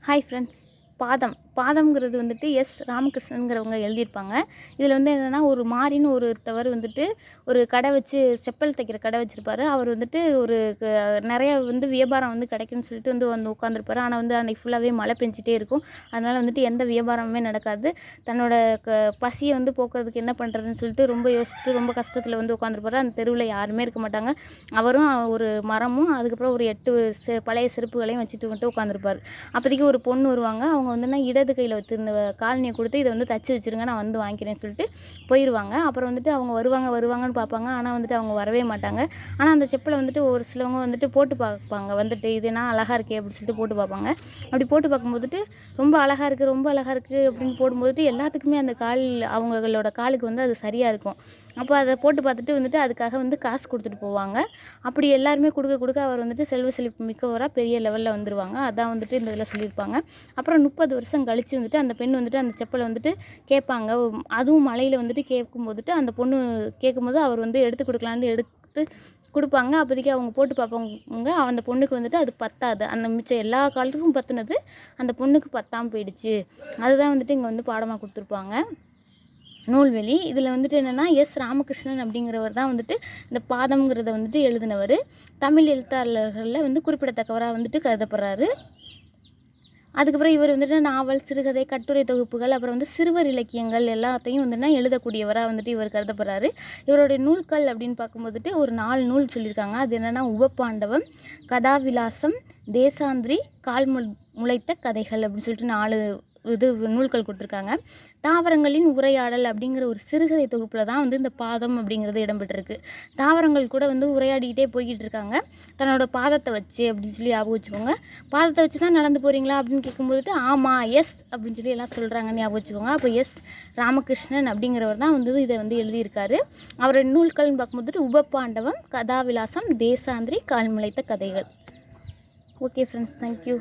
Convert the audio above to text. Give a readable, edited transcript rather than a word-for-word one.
Hi friends. பாதம்ங்கிறது வந்துட்டு S ராமகிருஷ்ணன்கிறவங்க எழுதியிருப்பாங்க. இதில் வந்து என்னென்னா, ஒரு மாரின்னு ஒருத்தவர் வந்துட்டு ஒரு கடை வச்சு செப்பல் தைக்கிற கடை வச்சுருப்பாரு. அவர் வந்துட்டு ஒரு நிறைய வந்து வியாபாரம் வந்து கிடைக்கும்னு சொல்லிட்டு வந்து உட்காந்துருப்பாரு. ஆனால் வந்து அன்றைக்கி ஃபுல்லாகவே மழை பெஞ்சிட்டே இருக்கும். அதனால் வந்துட்டு எந்த வியாபாரமுமே நடக்காது. தன்னோட பசியை வந்து போக்குறதுக்கு என்ன பண்ணுறதுன்னு சொல்லிட்டு ரொம்ப யோசிச்சுட்டு ரொம்ப கஷ்டத்தில் வந்து உட்காந்துருப்பாரு. அந்த தெருவில் யாருமே இருக்க மாட்டாங்க. அவரும் ஒரு மரமும் அதுக்கப்புறம் ஒரு 8 பழைய செருப்புகளையும் வச்சுட்டு மட்டும் உட்காந்துருப்பார். அப்போதைக்கு ஒரு பொண்ணு வருவாங்க. அவங்க வந்துன்னா இடது கையில் வச்சுருந்த காலனியை கொடுத்து இதை வந்து தச்சு வச்சுருங்க, நான் வந்து வாங்கிக்கிறேன்னு சொல்லிட்டு போயிடுவாங்க. அப்புறம் வந்துட்டு அவங்க வருவாங்கன்னு பார்ப்பாங்க. ஆனால் வந்துட்டு அவங்க வரவே மாட்டாங்க. ஆனால் அந்த செப்பலை வந்துட்டு ஒரு சிலவங்க வந்துட்டு போட்டு பார்ப்பாங்க. வந்துட்டு இதுனா அழகாக இருக்கே அப்படின்னு சொல்லிட்டு போட்டு பார்ப்பாங்க. அப்படி போட்டு பார்க்கும்போதுட்டு ரொம்ப அழகாக இருக்குது அப்படின்னு போடும்போது எல்லாத்துக்குமே அந்த அவங்களோட காலுக்கு வந்து அது சரியாக இருக்கும். அப்போ அதை போட்டு பார்த்துட்டு வந்துட்டு அதுக்காக வந்து காசு கொடுத்துட்டு போவாங்க. அப்படி எல்லாருமே கொடுக்க அவர் வந்துட்டு செல்வ செழிப்பு மிக்கவராக பெரிய லெவலில் வந்துடுவாங்க. அதான் வந்துட்டு இந்த இதில் சொல்லியிருப்பாங்க. அப்புறம் 30 வருஷம் கழித்து வந்துட்டு அந்த பெண் வந்துட்டு அந்த செப்பலை வந்துட்டு கேட்பாங்க. அதுவும் மலையில் வந்துட்டு கேட்கும்போதுட்டு அந்த பொண்ணு கேட்கும்போது அவர் வந்து எடுத்து கொடுக்கலான்னு எடுத்து கொடுப்பாங்க. அப்போதைக்கு அவங்க போட்டு பார்ப்பாங்க. அந்த பொண்ணுக்கு வந்துட்டு அது பத்தாது. அந்த மிச்சம் எல்லா காலத்துக்கும் பற்றினது அந்த பொண்ணுக்கு பத்தாமல் போயிடுச்சு. அதுதான் வந்துட்டு இங்கே வந்து பாடமாக கொடுத்துருப்பாங்க. நூல்வெளி. இதில் வந்துட்டு என்னென்னா, எஸ் ராமகிருஷ்ணன் அப்படிங்கிறவர் தான் வந்துட்டு இந்த பாதம்ங்கிறத வந்துட்டு எழுதினவர். தமிழ் எழுத்தாளர்களில் வந்து குறிப்பிடத்தக்கவராக வந்துட்டு கருதப்படுறாரு. அதுக்கப்புறம் இவர் வந்துட்டு நாவல், சிறுகதை, கட்டுரை தொகுப்புகள், அப்புறம் வந்து சிறுவர் இலக்கியங்கள் எல்லாத்தையும் வந்துன்னா எழுதக்கூடியவராக வந்துட்டு இவர் கருதப்படுறாரு. இவருடைய நூல்கள் அப்படின்னு பார்க்கும்போதுட்டு ஒரு 4 நூல் சொல்லியிருக்காங்க. அது என்னென்னா, உபப்பாண்டவம், கதாவிலாசம், தேசாந்திரி, முளைத்த கதைகள் அப்படின்னு சொல்லிட்டு 4 நூல்கள் கொடுத்துருக்காங்க. தாவரங்களின் உரையாடல் அப்படிங்கிற ஒரு சிறுகதை தொகுப்பில் தான் வந்து இந்த பாதம் அப்படிங்கிறது இடம்பெற்றிருக்கு. தாவரங்கள் கூட வந்து உரையாடிக்கிட்டே போய்கிட்டு இருக்காங்க தன்னோட பாதத்தை வச்சு அப்படின்னு சொல்லி ஞாபகம் வச்சுக்கோங்க. பாதத்தை வச்சு தான் நடந்து போகிறீங்களா அப்படின்னு கேட்கும்போதுட்டு ஆமாம் எஸ் அப்படின்னு சொல்லி எல்லாம் சொல்கிறாங்கன்னு ஞாபகம் வச்சுக்கோங்க. அப்போ எஸ் ராமகிருஷ்ணன் அப்படிங்கிறவர் தான் வந்து இதை வந்து எழுதியிருக்காரு. அவரோட நூல்கள்னு பார்க்கும்போது உபப்பாண்டவம், கதாவிலாசம், தேசாந்திரி, முளைத்த கதைகள். Okay friends, thank you.